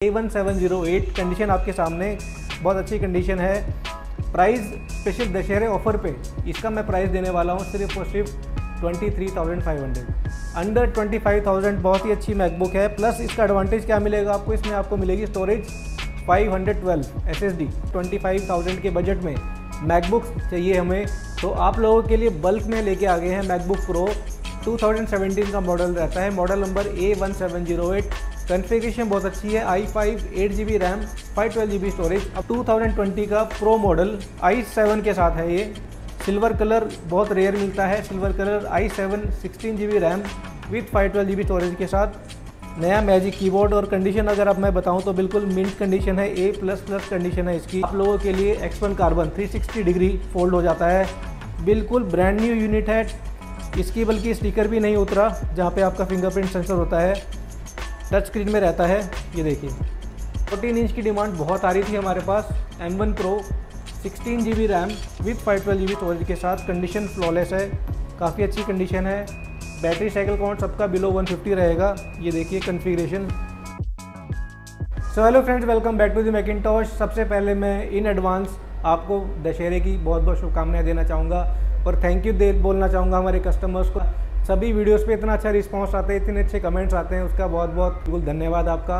A1708 condition आपके सामने बहुत अच्छी कंडीशन है। प्राइस स्पेशल दशहरे ऑफर पे इसका मैं प्राइस देने वाला हूँ सिर्फ और सिर्फ 23,500 अंडर 25,000। बहुत ही अच्छी मैकबुक है। प्लस इसका एडवांटेज क्या मिलेगा आपको, इसमें आपको मिलेगी स्टोरेज 512 SSD। 25,000 के बजट में मैकबुक चाहिए हमें, तो आप लोगों के लिए बल्क में लेके आ गए हैं मैकबुक प्रो। 2017 का मॉडल रहता है, मॉडल नंबर A1708। कॉन्फ़िगरेशन बहुत अच्छी है। i5 8GB RAM 512GB storage. अब 2020 का प्रो मॉडल i7 के साथ है। ये सिल्वर कलर बहुत रेयर मिलता है। Silver colour i7 16GB RAM with 512GB storage के साथ। नया मैजिक कीबोर्ड और कंडीशन अगर अब मैं बताऊं तो बिल्कुल मिंट कंडीशन है। A++ कंडीशन है इसकी। आप लोगों के लिए X1 कार्बन 360 डिग्री फोल्ड हो जाता है। बिल्कुल ब्रांड न्यू यूनिट है इसकी, बल्कि स्टिकर भी नहीं उतरा जहाँ पे आपका फिंगरप्रिंट सेंसर होता है। टच स्क्रीन में रहता है। ये देखिए 14 इंच की डिमांड बहुत आ रही थी हमारे पास। M1 Pro 16GB RAM with 512GB storage के साथ। कंडीशन फ्लॉलेस है, काफ़ी अच्छी कंडीशन है। बैटरी साइकिल काउंट सबका बिलो 150 रहेगा। ये देखिए configuration. So hello friends, welcome back to the Macintosh. सबसे पहले मैं इन एडवांस आपको दशहरे की बहुत बहुत शुभकामनाएं देना चाहूँगा और थैंक यू बोलना चाहूँगा हमारे कस्टमर्स को। सभी वीडियोस पे इतना अच्छा रिस्पांस आता है, इतने अच्छे कमेंट्स आते हैं, उसका बहुत बहुत बिल्कुल धन्यवाद आपका।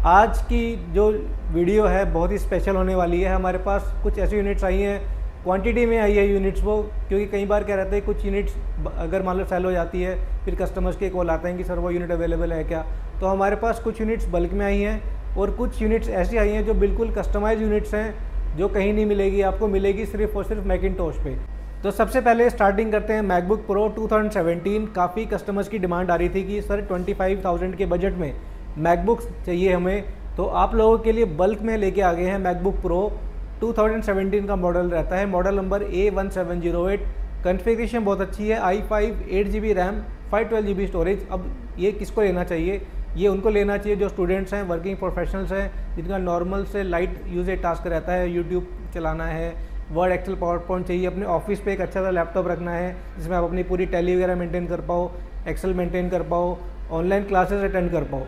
आज की जो वीडियो है बहुत ही स्पेशल होने वाली है। हमारे पास कुछ ऐसी यूनिट्स आई हैं, क्वांटिटी में आई है यूनिट्स वो, क्योंकि कई बार क्या रहता है कुछ यूनिट्स अगर मान लो सेल हो जाती है फिर कस्टमर्स के कॉल आते हैं कि सर वो यूनिट अवेलेबल है क्या। तो हमारे पास कुछ यूनिट्स बल्क में आई हैं और कुछ यूनिट्स ऐसी आई हैं जो बिल्कुल कस्टमाइज यूनिट्स हैं, जो कहीं नहीं मिलेगी, आपको मिलेगी सिर्फ और सिर्फ मैकिंटॉश पे। तो सबसे पहले स्टार्टिंग करते हैं मैकबुक प्रो 2017। काफ़ी कस्टमर्स की डिमांड आ रही थी कि सर 25,000 के बजट में मैकबुक चाहिए हमें, तो आप लोगों के लिए बल्क में लेके आ गए हैं मैकबुक प्रो। 2017 का मॉडल रहता है, मॉडल नंबर A1708। कॉन्फ़िगरेशन बहुत अच्छी है। i5 8GB RAM 512GB storage. अब ये किसको लेना चाहिए? ये उनको लेना चाहिए जो स्टूडेंट्स हैं, वर्किंग प्रोफेशनल्स हैं, जिनका नॉर्मल से लाइट यूजेज टास्क रहता है। यूट्यूब चलाना है, वर्ड एक्सेल पावर पॉइंट चाहिए, अपने ऑफिस पे एक अच्छा सा लैपटॉप रखना है जिसमें आप अपनी पूरी टैली वगैरह मेंटेन कर पाओ, एक्सेल मेंटेन कर पाओ, ऑनलाइन क्लासेस अटेंड कर पाओ।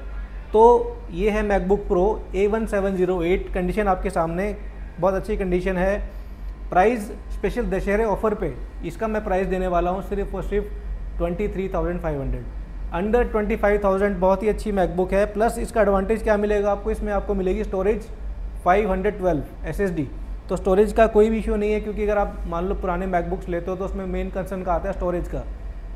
तो ये है मैकबुक प्रो A1708। कंडीशन आपके सामने बहुत अच्छी कंडीशन है। प्राइस स्पेशल दशहरे ऑफर पे इसका मैं प्राइस देने वाला हूँ सिर्फ और सिर्फ 23,500 अंडर 25,000। बहुत ही अच्छी मैकबुक है। प्लस इसका एडवांटेज क्या मिलेगा आपको, इसमें आपको मिलेगी स्टोरेज 512 SSD। तो स्टोरेज का कोई भी इशू नहीं है, क्योंकि अगर आप मान लो पुराने मैकबुक्स लेते हो तो उसमें मेन कंसर्न का आता है स्टोरेज का।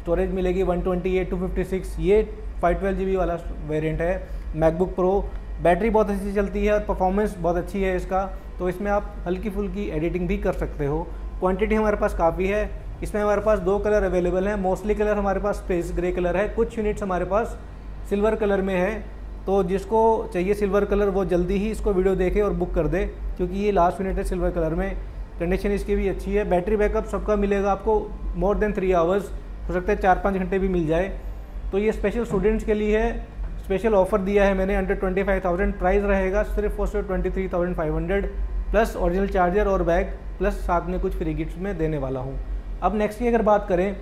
स्टोरेज मिलेगी 128 256। ये 512GB वाला वेरिएंट है मैकबुक प्रो। बैटरी बहुत अच्छी चलती है और परफॉर्मेंस बहुत अच्छी है इसका, तो इसमें आप हल्की फुल्की एडिटिंग भी कर सकते हो। क्वांटिटी हमारे पास काफ़ी है। इसमें हमारे पास 2 कलर अवेलेबल हैं। मोस्टली कलर हमारे पास स्पेस ग्रे कलर है। कुछ यूनिट्स हमारे पास सिल्वर कलर में है, तो जिसको चाहिए सिल्वर कलर वो जल्दी ही इसको वीडियो देखे और बुक कर दे, क्योंकि ये लास्ट यूनिट है सिल्वर कलर में। कंडीशन इसकी भी अच्छी है। बैटरी बैकअप सबका मिलेगा आपको मोर देन 3 आवर्स, हो सकता है 4-5 घंटे भी मिल जाए। तो ये स्पेशल स्टूडेंट्स के लिए है, स्पेशल ऑफर दिया है मैंने अंडर 25,000। प्राइस रहेगा सिर्फ और सिर्फ 23,500 प्लस ओरिजिनल चार्जर और बैग, प्लस साथ में कुछ फ्री गिफ्ट्स में देने वाला हूँ। अब नेक्स्ट की अगर बात करें,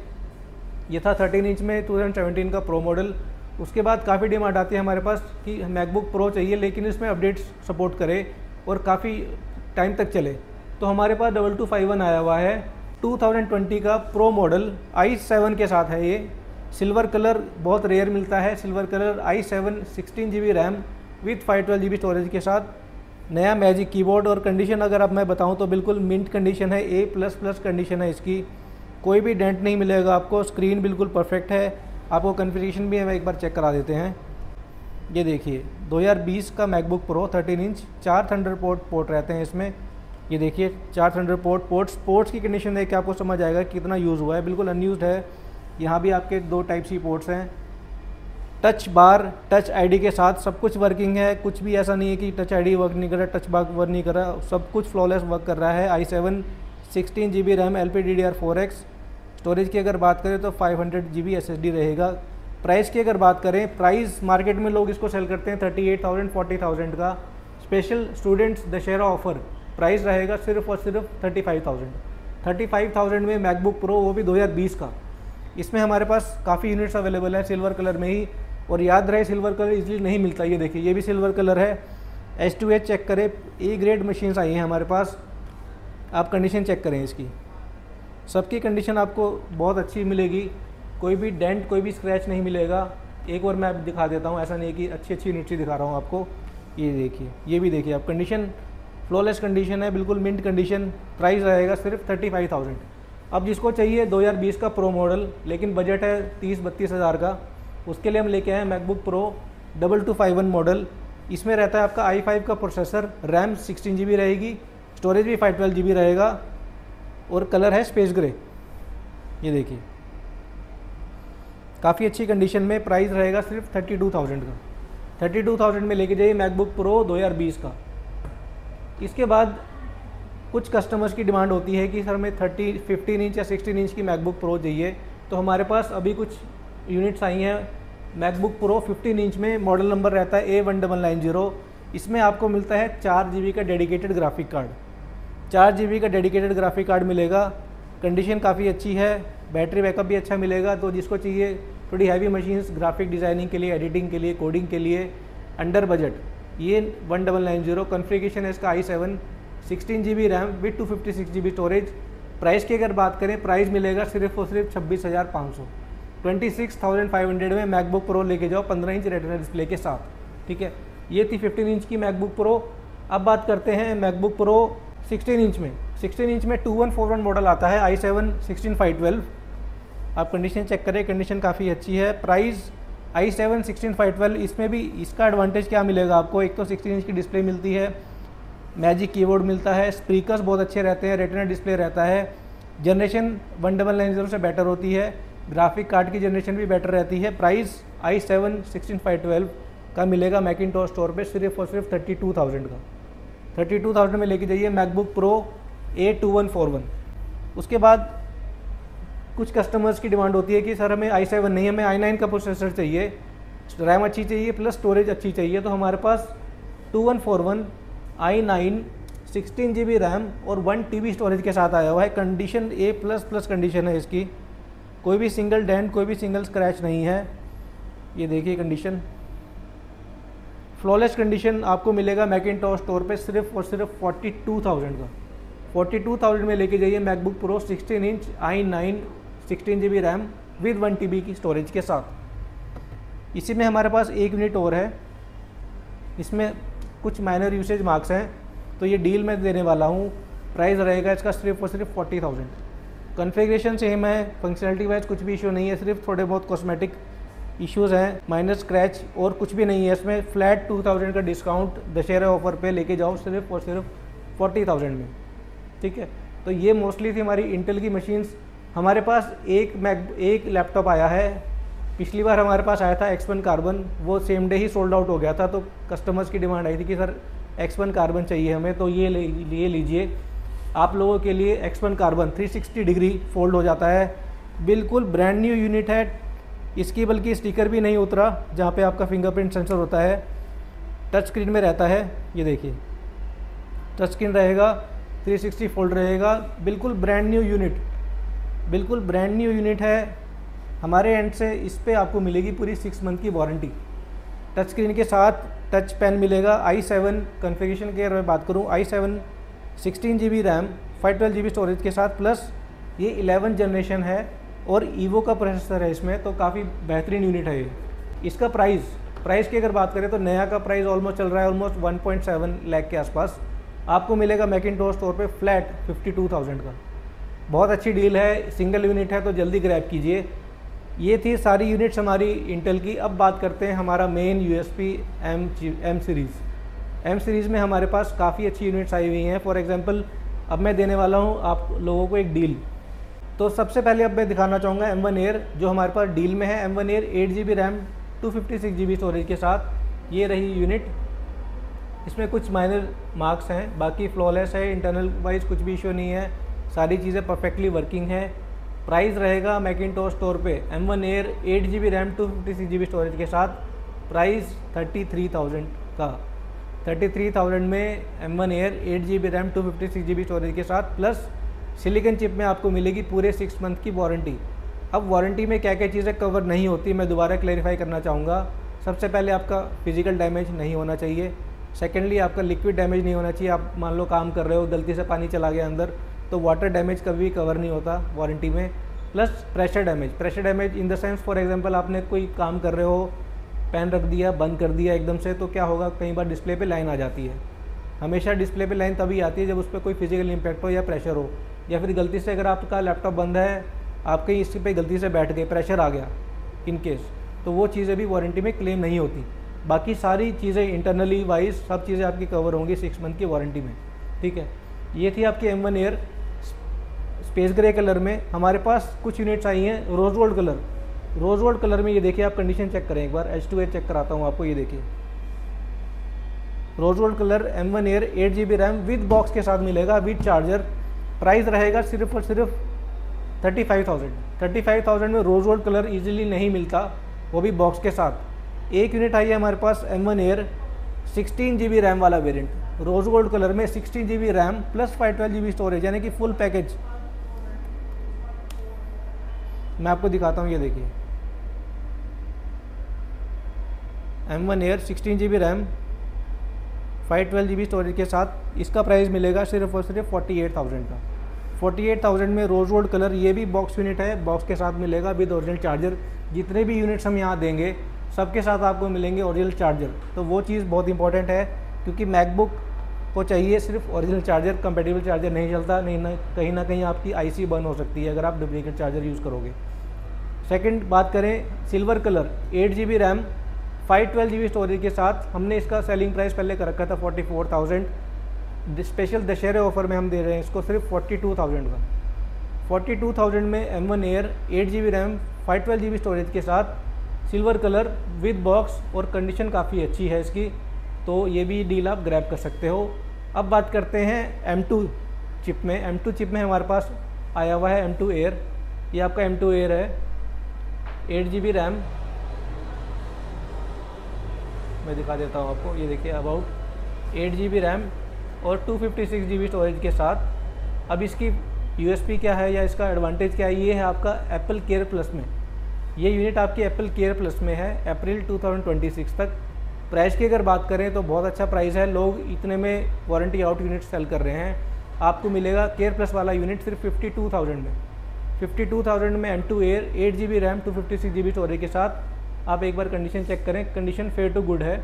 ये था 13 इंच में 2017 का प्रो मॉडल। उसके बाद काफ़ी डिमांड आती है हमारे पास कि मैकबुक प्रो चाहिए लेकिन इसमें अपडेट्स सपोर्ट करे और काफ़ी टाइम तक चले। तो हमारे पास 2251 आया हुआ है 2020 का प्रो मॉडल i7 के साथ है। ये सिल्वर कलर बहुत रेयर मिलता है। Silver colour i7 16GB RAM with 512GB storage के साथ। नया मैजिक कीबोर्ड और कंडीशन अगर अब मैं बताऊं तो बिल्कुल मिंट कंडीशन है। A++ कंडीशन है इसकी, कोई भी डेंट नहीं मिलेगा आपको। स्क्रीन बिल्कुल परफेक्ट है। आपको कॉन्फ़िगरेशन भी हम एक बार चेक करा देते हैं। ये देखिए 2020 का MacBook pro 13 inch, 4 Thunderbolt port रहते हैं इसमें। ये देखिए 4 थंडरबोल्ट पोर्ट्स। पोर्ट्स की कंडीशन देख के आपको समझ आएगा कितना यूज़ हुआ है। बिल्कुल अनयूज्ड है। यहाँ भी आपके 2 टाइप सी पोर्ट्स हैं। टच बार, टच आईडी के साथ सब कुछ वर्किंग है। कुछ भी ऐसा नहीं है कि टच आईडी वर्क नहीं कर रहा, टच बार वर्क नहीं कर रहा, सब कुछ फ्लॉलेस वर्क कर रहा है। i7 16GB RAM LPDDR4X। Storage की अगर बात करें तो 512GB SSD रहेगा। प्राइस की अगर बात करें, प्राइस मार्केट में लोग इसको सेल करते हैं 38,000 40,000 का। Special students Dussehra offer price रहेगा सिर्फ और सिर्फ 35,000। 35,000 में मैकबुक प्रो, वो भी 2020 का। इसमें हमारे पास काफ़ी यूनिट्स अवेलेबल है सिल्वर कलर में ही, और याद रहे सिल्वर कलर इजीली नहीं मिलता। ये देखिए ये भी सिल्वर कलर है। H2H चेक करें, ए ग्रेड मशीन्स आई हैं हमारे पास। आप कंडीशन चेक करें इसकी, सबकी कंडीशन आपको बहुत अच्छी मिलेगी, कोई भी डेंट कोई भी स्क्रैच नहीं मिलेगा। एक और मैं दिखा देता हूँ, ऐसा नहीं कि अच्छी यूनिट दिखा रहा हूँ आपको। ये देखिए, ये भी देखिए आप, कंडीशन फ्लॉलेस कंडीशन है, बिल्कुल मिंट कंडीशन। प्राइस रहेगा सिर्फ 35,000। अब जिसको चाहिए 2020 का प्रो मॉडल, लेकिन बजट है 30-32 हज़ार का, उसके लिए हम लेके आए हैं मैकबुक प्रो 2251 मॉडल। इसमें रहता है आपका i5 का प्रोसेसर, रैम 16 GB रहेगी, स्टोरेज भी 512 GB रहेगा, और कलर है स्पेस ग्रे। ये देखिए काफ़ी अच्छी कंडीशन में। प्राइस रहेगा सिर्फ 32,000 का। 32,000 में लेके जाइए मैकबुक प्रो 2020 का। इसके बाद कुछ कस्टमर्स की डिमांड होती है कि सर हमें 15 इंच या 16 इंच की मैकबुक प्रो चाहिए, तो हमारे पास अभी कुछ यूनिट्स आई हैं मैकबुक प्रो 15 इंच में। मॉडल नंबर रहता है A1990। इसमें आपको मिलता है 4 GB का डेडिकेटेड ग्राफिक कार्ड। 4 GB का डेडिकेटेड ग्राफिक कार्ड मिलेगा। कंडीशन काफ़ी अच्छी है, बैटरी बैकअप भी अच्छा मिलेगा। तो जिसको चाहिए थोड़ी हैवी मशीन्स ग्राफिक डिज़ाइनिंग के लिए, एडिटिंग के लिए, कोडिंग के लिए, अंडर बजट, ये 1990। कॉन्फ़िगरेशन है इसका i7, 16 GB RAM with 256 GB storage. Price की अगर बात करें, प्राइस मिलेगा सिर्फ और सिर्फ 26,500, 26,500 में मैकबुक प्रो लेके जाओ 15 इंच रेटिना डिस्प्ले के साथ। ठीक है, ये थी 15 इंच की मैकबुक प्रो। अब बात करते हैं मैकबुक प्रो 16 इंच में। 16 इंच में 2141 मॉडल आता है, i7 16512। आप कंडीशन चेक करें, कंडीशन काफ़ी अच्छी है। प्राइस i7 16512, इसमें भी इसका एडवांटेज क्या मिलेगा आपको, एक तो 16 इंच की डिस्प्ले मिलती है, मैजिक कीबोर्ड मिलता है, स्पीकर्स बहुत अच्छे रहते हैं, रेटिना डिस्प्ले रहता है, जनरेशन 1990 से बेटर होती है, ग्राफिक कार्ड की जनरेशन भी बेटर रहती है। प्राइस i7 16512 का मिलेगा मैकिंटॉश स्टोर पे सिर्फ और सिर्फ 32,000 का। 32,000 में लेके जाइए मैकबुक प्रो A2141। उसके बाद कुछ कस्टमर्स की डिमांड होती है कि सर हमें i7 नहीं, हमें i9 का प्रोसेसर चाहिए, रैम अच्छी चाहिए प्लस स्टोरेज अच्छी चाहिए। तो हमारे पास 2141 i9 16 GB रैम और 1 TB स्टोरेज के साथ आया हुआ है। कंडीशन A++ कंडीशन है इसकी, कोई भी सिंगल डेंट कोई भी सिंगल स्क्रैच नहीं है। ये देखिए कंडीशन, फ्लॉलेस कंडीशन आपको मिलेगा मैकिंटॉश स्टोर पे सिर्फ और सिर्फ 42,000 का। 42,000 में लेके जाइए MacBook pro 16 inch i9 16 GB RAM with 1 TB की स्टोरेज के साथ। इसी में हमारे पास एक यूनिट और है, इसमें कुछ माइनर यूसेज मार्क्स हैं, तो ये डील मैं देने वाला हूँ। प्राइस रहेगा इसका सिर्फ और सिर्फ 40,000। कॉन्फ़िगरेशन सेम है, फंक्शनलिटी वाइज कुछ भी इशू नहीं है, सिर्फ थोड़े बहुत कॉस्मेटिक इश्यूज़ हैं, माइनर स्क्रैच और कुछ भी नहीं है इसमें। फ्लैट 2,000 का डिस्काउंट दशहरा ऑफर पे लेके जाओ सिर्फ और सिर्फ 40,000 में। ठीक है, तो ये मोस्टली थी हमारी इंटेल की मशीन्स। हमारे पास एक लैपटॉप आया है, पिछली बार हमारे पास आया था X1 कार्बन, वो सेम डे ही सोल्ड आउट हो गया था। तो कस्टमर्स की डिमांड आई थी कि सर X1 कार्बन चाहिए हमें, तो ये लीजिए आप लोगों के लिए X1 कार्बन 360 डिग्री फोल्ड हो जाता है, बिल्कुल ब्रांड न्यू यूनिट है। इसकी बल्कि स्टिकर भी नहीं उतरा जहाँ पे आपका फिंगरप्रिंट सेंसर होता है, टच स्क्रीन में रहता है। ये देखिए टच स्क्रीन रहेगा, 360 फोल्ड रहेगा, बिल्कुल ब्रांड न्यू यूनिट, बिल्कुल ब्रांड न्यू यूनिट है। हमारे एंड से इस पे आपको मिलेगी पूरी 6 मंथ की वारंटी। टच स्क्रीन के साथ टच पेन मिलेगा। i7 कॉन्फ़िगरेशन की अगर मैं बात करूँ, i7 16 GB RAM 512 GB storage के साथ, प्लस ये 11 जनरेशन है और ईवो का प्रोसेसर है इसमें, तो काफ़ी बेहतरीन यूनिट है ये। इसका प्राइस की अगर बात करें तो नया का प्राइस ऑलमोस्ट चल रहा है ऑलमोस्ट 1.7 लाख के आसपास। आपको मिलेगा मैकिंटॉश स्टोर पे फ्लैट 52,000 का। बहुत अच्छी डील है, सिंगल यूनिट है तो जल्दी ग्रैब कीजिए। ये थी सारी यूनिट्स हमारी इंटेल की। अब बात करते हैं हमारा मेन यूएसपी एम सीरीज़ में हमारे पास काफ़ी अच्छी यूनिट्स आई हुई हैं। फॉर एग्जांपल अब मैं देने वाला हूँ आप लोगों को एक डील। तो सबसे पहले अब मैं दिखाना चाहूँगा M1 एयर, जो हमारे पास डील में है। M1 air 8 GB RAM 256 GB storage के साथ ये रही यूनिट। इसमें कुछ माइनर मार्क्स हैं, बाकी फ्लॉलेस है, इंटरनल वाइज कुछ भी इशू नहीं है, सारी चीज़ें परफेक्टली वर्किंग है। प्राइस रहेगा मैकिंटॉश स्टोर पे M1 air 8 GB RAM 256 GB storage के साथ, प्राइस 33,000 का। 33,000 में M1 air 8 GB RAM 256 GB storage के साथ, प्लस सिलिकन चिप में आपको मिलेगी पूरे 6 मंथ की वारंटी। अब वारंटी में क्या क्या चीज़ें कवर नहीं होती मैं दोबारा क्लैरिफाई करना चाहूँगा। सबसे पहले आपका फिजिकल डैमेज नहीं होना चाहिए, सेकेंडली आपका लिक्विड डैमेज नहीं होना चाहिए। आप मान लो काम कर रहे हो, गलती से पानी चला गया अंदर, तो वाटर डैमेज कभी भी कवर नहीं होता वारंटी में। Plus pressure damage in the sense, for example आपने कोई काम कर रहे हो, पेन रख दिया, बंद कर दिया एकदम से, तो क्या होगा, कई बार डिस्प्ले पे लाइन आ जाती है। हमेशा डिस्प्ले पे लाइन तभी आती है जब उस पर कोई फिजिकल इम्पैक्ट हो या प्रेशर हो, या फिर गलती से अगर आपका लैपटॉप बंद है, आप कहीं इसी पे गलती से बैठ गए, प्रेशर आ गया इन केस, तो वो चीज़ें भी वारंटी में क्लेम नहीं होती। बाकी सारी चीज़ें इंटरनली वाइज सब चीज़ें आपकी कवर होंगी 6 मंथ की वारंटी में। ठीक है, ये थी आपकी M1 air space grey colour में। हमारे पास कुछ यूनिट्स आई हैं rose gold colour. Rose gold colour में ये देखिए, आप कंडीशन चेक करें एक बार, H2 चेक कराता हूँ आपको। ये देखिए rose gold colour M1 air 8 GB RAM with box के साथ मिलेगा, विद चार्जर। प्राइस रहेगा सिर्फ और सिर्फ 35,000 में रोज गोल्ड कलर इजीली नहीं मिलता, वो भी बॉक्स के साथ। एक यूनिट आई है हमारे पास M1 एयर 16 GB रैम वाला वेरिएंट, रोज गोल्ड कलर में 16 GB RAM plus 512 GB storage, यानी कि फुल पैकेज। मैं आपको दिखाता हूँ, ये देखिए M1 air 16 GB RAM 512 GB storage के साथ। इसका प्राइस मिलेगा सिर्फ और सिर्फ 48,000 का। 48,000 में रोज गोल्ड कलर, ये भी बॉक्स यूनिट है, बॉक्स के साथ मिलेगा विद ओरिजिनल चार्जर। जितने भी यूनिट्स हम यहाँ देंगे सबके साथ आपको मिलेंगे ओरिजिनल चार्जर। तो वो चीज़ बहुत इंपॉर्टेंट है, क्योंकि मैकबुक को चाहिए सिर्फ ओरिजिनल चार्जर, कंपेटेबल चार्जर नहीं चलता, नहीं ना कहीं आपकी IC बर्न हो सकती है अगर आप डुप्लीकेट चार्जर यूज़ करोगे। सेकंड बात करें silver colour 8 GB RAM 512 GB storage के साथ, हमने इसका सेलिंग प्राइस पहले कर रखा था 44,000। स्पेशल दशहरे ऑफर में हम दे रहे हैं इसको सिर्फ 42,000 का। 42,000 में M1 air 8 GB RAM 512 GB storage के साथ, सिल्वर कलर विद बॉक्स, और कंडीशन काफ़ी अच्छी है इसकी, तो ये भी डील आप ग्रैब कर सकते हो। अब बात करते हैं M2 चिप में। M2 चिप में हमारे पास आया हुआ है M2 एयर। ये आपका M2 एयर है, 8 GB रैम, मैं दिखा देता हूँ आपको। ये देखिए अबाउट 8 GB रैम और 256 GB स्टोरेज के साथ। अब इसकी USP क्या है या इसका एडवांटेज क्या है, ये है आपका एप्पल केयर प्लस में। ये यूनिट आपकी एप्पल केयर प्लस में है अप्रैल 2026 तक। प्राइस की अगर बात करें तो बहुत अच्छा प्राइस है, लोग इतने में वारंटी आउट यूनिट सेल कर रहे हैं। आपको मिलेगा केयर प्लस वाला यूनिट सिर्फ 52,000 में। 52,000 में M2 air 8 GB RAM 256 GB storage के साथ। आप एक बार कंडीशन चेक करें, कंडीशन फेयर टू गुड है,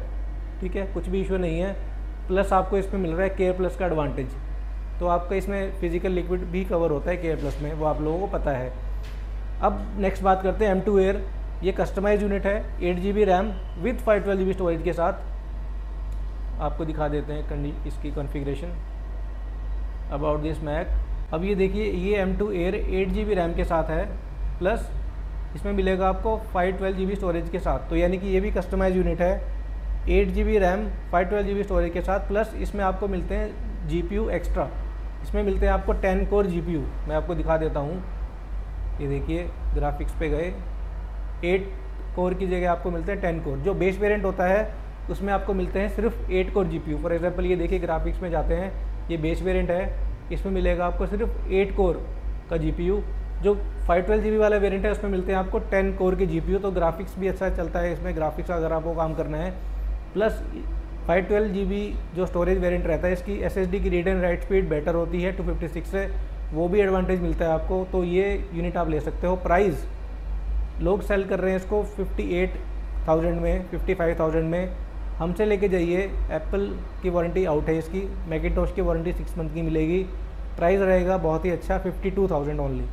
ठीक है, कुछ भी इशू नहीं है। प्लस आपको इसमें मिल रहा है केयर प्लस का एडवांटेज, तो आपका इसमें फिजिकल लिक्विड भी कवर होता है केयर प्लस में, वो आप लोगों को पता है। अब नेक्स्ट बात करते हैं M2 एयर। ये कस्टमाइज यूनिट है 8 GB RAM with 512 GB storage के साथ। आपको दिखा देते हैं इसकी कॉन्फ़िगरेशन अबाउट दिस मैक। अब ये देखिए, ये M2 एयर 8 GB रैम के साथ है, प्लस इसमें मिलेगा आपको 512 GB स्टोरेज के साथ। तो यानी कि ये भी कस्टमाइज यूनिट है, 8 GB रैम 512 GB स्टोरेज के साथ, प्लस इसमें आपको मिलते हैं GPU एक्स्ट्रा। इसमें मिलते हैं आपको 10 कोर GPU। मैं आपको दिखा देता हूँ, ये देखिए ग्राफिक्स पे गए, 8 कोर की जगह आपको मिलते हैं 10 कोर। जो बेस वेरिएंट होता है उसमें आपको मिलते हैं सिर्फ 8 कोर GPU। फॉर एग्जांपल ये देखिए ग्राफिक्स में जाते हैं, ये बेस वेरिएंट है, इसमें मिलेगा आपको सिर्फ 8 कोर का GPU। जो 512 GB वाला वेरिएंट है उसमें मिलते हैं आपको 10 कोर के GPU। तो ग्राफिक्स भी अच्छा चलता है इसमें, ग्राफिक्स अगर आपको काम करना है। प्लस 512 GB जो स्टोरेज वेरिएंट रहता है, इसकी SSD की read and right speed better होती है 256 से, वो भी एडवांटेज मिलता है आपको। तो ये यूनिट आप ले सकते हो। प्राइस लोग सेल कर रहे हैं इसको 58,000 में, 55,000 में। हमसे लेके जाइए, एप्पल की वारंटी आउट है इसकी, मैकिंटोश की वारंटी 6 मंथ की मिलेगी। प्राइस रहेगा बहुत ही अच्छा 52,000 ओनली।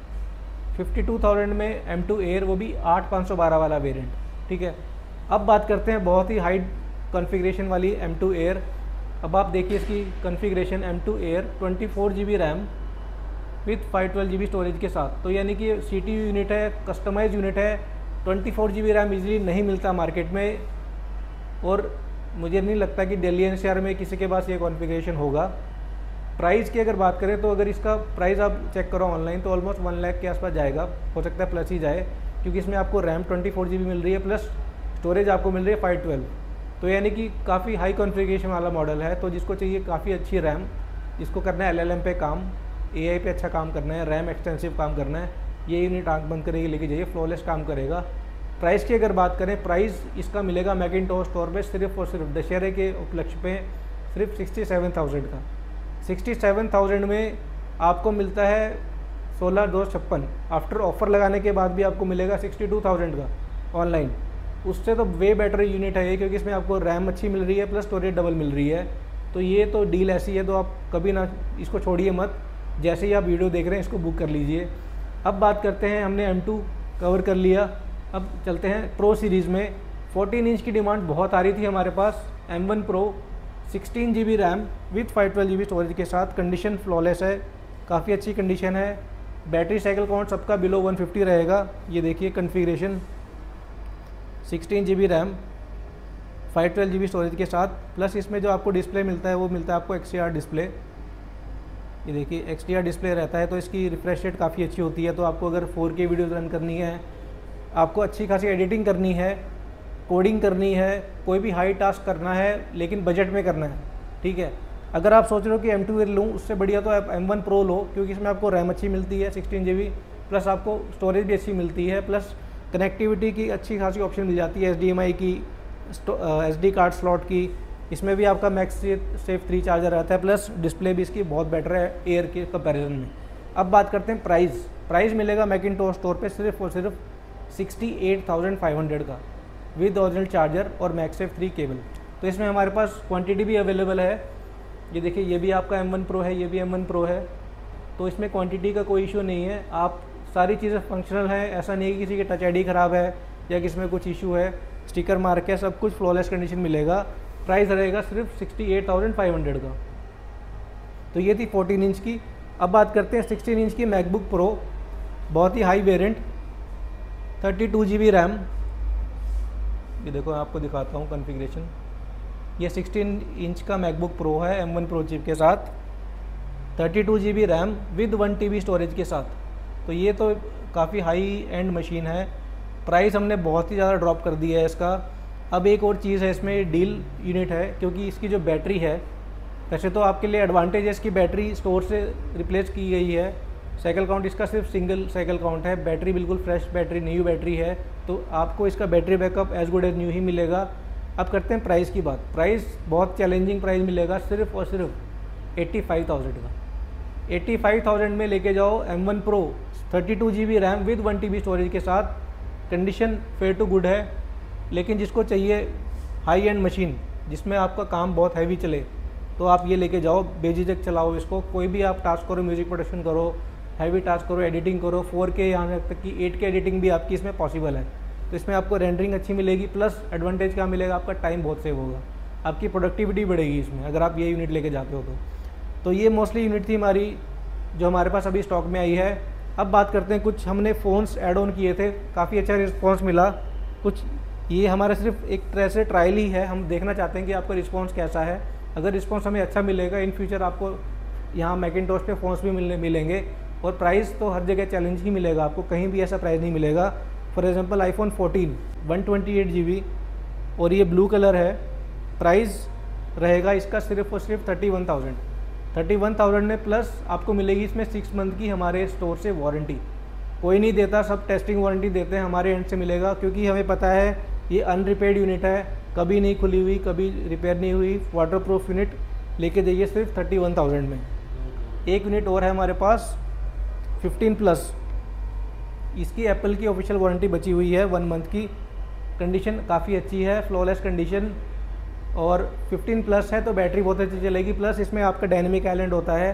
52,000 में M2 एयर, वो भी 8512 वाला वेरिएंट, ठीक है। अब बात करते हैं बहुत ही हाई कॉन्फ़िगरेशन वाली M2 एयर। अब आप देखिए इसकी configuration M2 air 24 GB RAM with 512 GB storage के साथ। तो यानी कि CPU यूनिट है, कस्टमाइज यूनिट है। 24 GB रैम इजीली नहीं मिलता मार्केट में, और मुझे नहीं लगता कि दिल्ली NCR में किसी के पास ये कॉन्फ़िगरेशन होगा। प्राइस की अगर बात करें तो अगर इसका प्राइस आप चेक करो ऑनलाइन तो ऑलमोस्ट 1 लाख के आसपास जाएगा, हो सकता है प्लस ही जाए, क्योंकि इसमें आपको रैम 24 GB मिल रही है, प्लस स्टोरेज आपको मिल रही है 512। तो यानी कि काफ़ी हाई कॉन्फ़िगरेशन वाला मॉडल है। तो जिसको चाहिए काफ़ी अच्छी रैम, जिसको करना है LLM पे काम, AI पे अच्छा काम करना है, रैम एक्सटेंसिव काम करना है, ये यूनिट आंख बंद करके लेके जाइए, फ्लॉलेस काम करेगा। प्राइस की अगर बात करें, प्राइस इसका मिलेगा मैकिंटोश स्टोर पे सिर्फ और सिर्फ दशहरे के उपलक्ष्य पे सिर्फ 67,000 का। 67,000 में आपको मिलता है 16,256। आफ्टर ऑफर लगाने के बाद भी आपको मिलेगा 62,000 का ऑनलाइन। उससे तो वे बेटर यूनिट है ये, क्योंकि इसमें आपको रैम अच्छी मिल रही है प्लस स्टोरेज डबल मिल रही है। तो ये तो डील ऐसी है, तो आप कभी ना इसको छोड़िए मत। जैसे ही आप वीडियो देख रहे हैं इसको बुक कर लीजिए। अब बात करते हैं, हमने M2 कवर कर लिया, अब चलते हैं प्रो सीरीज़ में। 14 इंच की डिमांड बहुत आ रही थी हमारे पास। M1 Pro 16 GB RAM with 512 GB storage के साथ, कंडीशन फ्लॉलेस है, काफ़ी अच्छी कंडीशन है। बैटरी साइकिल काउंट सबका बिलो 150 रहेगा। ये देखिए configuration, 16 GB RAM 512 GB storage के साथ, प्लस इसमें जो आपको डिस्प्ले मिलता है वो मिलता है आपको XDR डिस्प्ले। ये देखिए XDR डिस्प्ले रहता है, तो इसकी रिफ्रेश रेट काफ़ी अच्छी होती है। तो आपको अगर 4K वीडियोज़ रन करनी है, आपको अच्छी खासी एडिटिंग करनी है, कोडिंग करनी है, कोई भी हाई टास्क करना है लेकिन बजट में करना है, ठीक है। अगर आप सोच रहे हो कि M2 लूँ, उससे बढ़िया तो आप M1 Pro लो, क्योंकि इसमें आपको रैम अच्छी मिलती है 16 GB, प्लस आपको स्टोरेज भी अच्छी मिलती है, प्लस कनेक्टिविटी की अच्छी खासी ऑप्शन मिल जाती है, HDMI की, SD कार्ड स्लॉट की। इसमें भी आपका MagSafe 3 चार्जर रहता है, प्लस डिस्प्ले भी इसकी बहुत बेटर है एयर के कंपैरिजन में। अब बात करते हैं प्राइस मिलेगा मैकिंटोश स्टोर पे सिर्फ और सिर्फ 68,500 का विद ओरिजिनल चार्जर और MagSafe 3 केबल। तो इसमें हमारे पास क्वांटिटी भी अवेलेबल है। ये देखिए, ये भी आपका M1 Pro है, ये भी M1 Pro है, तो इसमें क्वांटिटी का कोई इशू नहीं है। आप सारी चीज़ें फंक्शनल हैं, ऐसा नहीं है कि किसी की टच ID ख़राब है या किसी में कुछ इशू है, स्टिकर मार्क है, सब कुछ फ्लॉलेस कंडीशन मिलेगा। प्राइस रहेगा सिर्फ 68,500 का। तो ये थी 14 इंच की। अब बात करते हैं 16 इंच की मैकबुक प्रो, बहुत ही हाई वेरिएंट, 32 GB रैम। ये देखो आपको दिखाता हूँ कॉन्फ़िगरेशन। ये 16 इंच का मैकबुक प्रो है M1 Pro चिप के साथ, 32 GB RAM with 1 TB storage के साथ। तो ये तो काफ़ी हाई एंड मशीन है। प्राइस हमने बहुत ही ज़्यादा ड्रॉप कर दिया है इसका। अब एक और चीज़ है, इसमें डील यूनिट है, क्योंकि इसकी जो बैटरी है, वैसे तो आपके लिए एडवांटेज है, इसकी बैटरी स्टोर से रिप्लेस की गई है। साइकिल काउंट इसका सिर्फ सिंगल साइकिल काउंट है, बैटरी बिल्कुल फ्रेश बैटरी, न्यू बैटरी है, तो आपको इसका battery backup as good as new ही मिलेगा। अब करते हैं प्राइस की बात। प्राइस बहुत चैलेंजिंग प्राइस मिलेगा, सिर्फ और सिर्फ 85,000 का। 85,000 में लेके जाओ M1 Pro 32 GB RAM with 1 TB storage के साथ, कंडीशन फेयर टू गुड है। लेकिन जिसको चाहिए हाई एंड मशीन जिसमें आपका काम बहुत हैवी चले, तो आप ये लेके जाओ, बेझिझक चलाओ इसको। कोई भी आप टास्क करो, म्यूज़िक प्रोडक्शन करो, हैवी टास्क करो, एडिटिंग करो, 4K यहाँ तक कि 8K एडिटिंग भी आपकी इसमें पॉसिबल है। तो इसमें आपको रेंडरिंग अच्छी मिलेगी, प्लस एडवांटेज क्या मिलेगा, आपका टाइम बहुत सेव होगा, आपकी प्रोडक्टिविटी बढ़ेगी इसमें अगर आप ये यूनिट लेके जाते हो तो ये मोस्टली यूनिट थी हमारी जो हमारे पास अभी स्टॉक में आई है। अब बात करते हैं, कुछ हमने फ़ोन्स ऐड ऑन किए थे, काफ़ी अच्छा रिस्पॉन्स मिला। कुछ ये हमारा सिर्फ एक तरह से ट्रायल ही है, हम देखना चाहते हैं कि आपका रिस्पॉन्स कैसा है। अगर रिस्पॉन्स हमें अच्छा मिलेगा, इन फ्यूचर आपको यहाँ मैकिंटोश पे फ़ोन्स भी मिलेंगे। और प्राइस तो हर जगह चैलेंज ही मिलेगा, आपको कहीं भी ऐसा प्राइस नहीं मिलेगा। फॉर एग्जांपल iPhone 14 128 GB और ये ब्लू कलर है, प्राइस रहेगा इसका सिर्फ और सिर्फ 31,000 में, प्लस आपको मिलेगी इसमें 6 मंथ की हमारे स्टोर से वारंटी। कोई नहीं देता, सब टेस्टिंग वारंटी देते हैं, हमारे एंड से मिलेगा, क्योंकि हमें पता है ये अनरिपेयर्ड यूनिट है, कभी नहीं खुली हुई, कभी रिपेयर नहीं हुई, वाटरप्रूफ यूनिट लेके जाइए सिर्फ 31,000 में। एक यूनिट और है हमारे पास 15+, इसकी एप्पल की ऑफिशियल वारंटी बची हुई है 1 मंथ की, कंडीशन काफ़ी अच्छी है, फ्लॉलेस कंडीशन, और 15+ है तो बैटरी बहुत अच्छी चलेगी, प्लस इसमें आपका डायनेमिक आइलैंड होता है,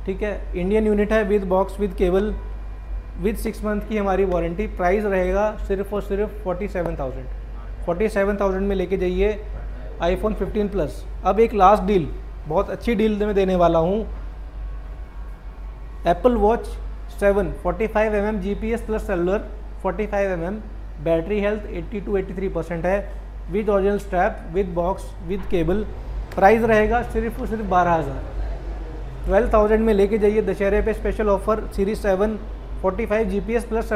ठीक है। इंडियन यूनिट है with box with cable with 6 month की हमारी वारंटी। प्राइस रहेगा सिर्फ और सिर्फ 47,000 में लेके जाइए iPhone 15+। अब एक लास्ट डील, बहुत अच्छी डील मैं देने वाला हूँ, Apple Watch 7 45mm GPS plus cellular, 45mm battery health 80-83% है, with original strap with box with cable. Price रहेगा सिर्फ और सिर्फ 12,000। 12,000 में लेके जाइए दशहरे पे special offer. Series 7 45 GPS plus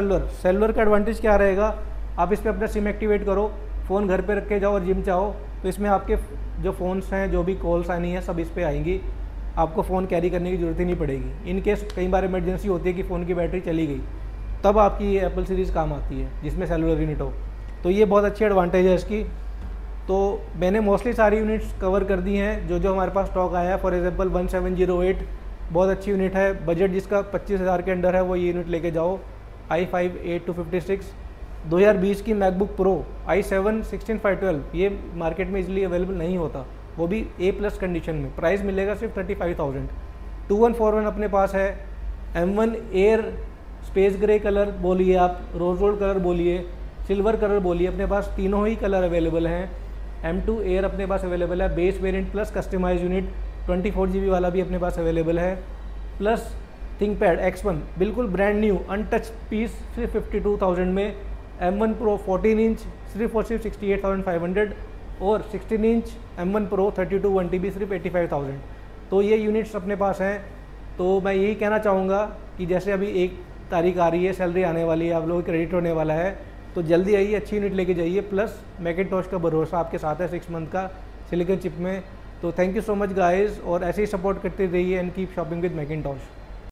cellular का एडवांटेज क्या रहेगा, आप इस पर अपना सिम एक्टिवेट करो, फ़ोन घर पे रख के जाओ और जिम चाहो तो इसमें आपके जो फ़ोन्स हैं, जो भी कॉल्स आनी है, सब इस पर आएंगी, आपको फ़ोन कैरी करने की ज़रूरत ही नहीं पड़ेगी। इन केस कई बार इमरजेंसी होती है कि फ़ोन की बैटरी चली गई, तब आपकी ये एप्पल सीरीज़ काम आती है जिसमें सेलुलर यूनिट हो। तो ये बहुत अच्छी एडवांटेज है इसकी। तो मैंने मोस्टली सारी यूनिट्स कवर कर दी हैं जो जो हमारे पास स्टॉक आया है। फॉर एग्जांपल 1708 बहुत अच्छी यूनिट है, बजट जिसका 25,000 के अंडर है वो ये यूनिट लेके जाओ। i5 8256 2020 की मैकबुक प्रो i7 16512 ये मार्केट में इजीली अवेलेबल नहीं होता, वो भी A+ कंडीशन में। प्राइस मिलेगा सिर्फ 35,000। 2141 अपने पास है। M1 air space grey colour बोलिए आप, रोज गोल्ड कलर बोलिए, सिल्वर कलर बोलिए, अपने पास तीनों ही कलर अवेलेबल हैं। M2 एयर अपने पास अवेलेबल है, base variant plus customize unit 24 GB वाला भी अपने पास अवेलेबल है, प्लस थिंकपैड X1 बिल्कुल ब्रांड न्यू अनटच पीस सिर्फ 52,000 में। M1 Pro 14 इंच सिर्फ और सिर्फ 68,500 और 16 इंच M1 Pro 32 1TB सिर्फ 85,000। तो ये यूनिट्स अपने पास हैं। तो मैं यही कहना चाहूँगा कि जैसे अभी 1 तारीख आ रही है, सैलरी आने वाली है, आप लोगों को क्रेडिट होने वाला है, तो जल्दी आइए, अच्छी यूनिट लेके जाइए। प्लस मैकिन्टॉश का भरोसा आपके साथ है 6 मंथ का सिलिकॉन चिप में। तो thank you so much guys, और ऐसे ही सपोर्ट करते रहिए एंड कीप शॉपिंग विद मैकिन्टॉश।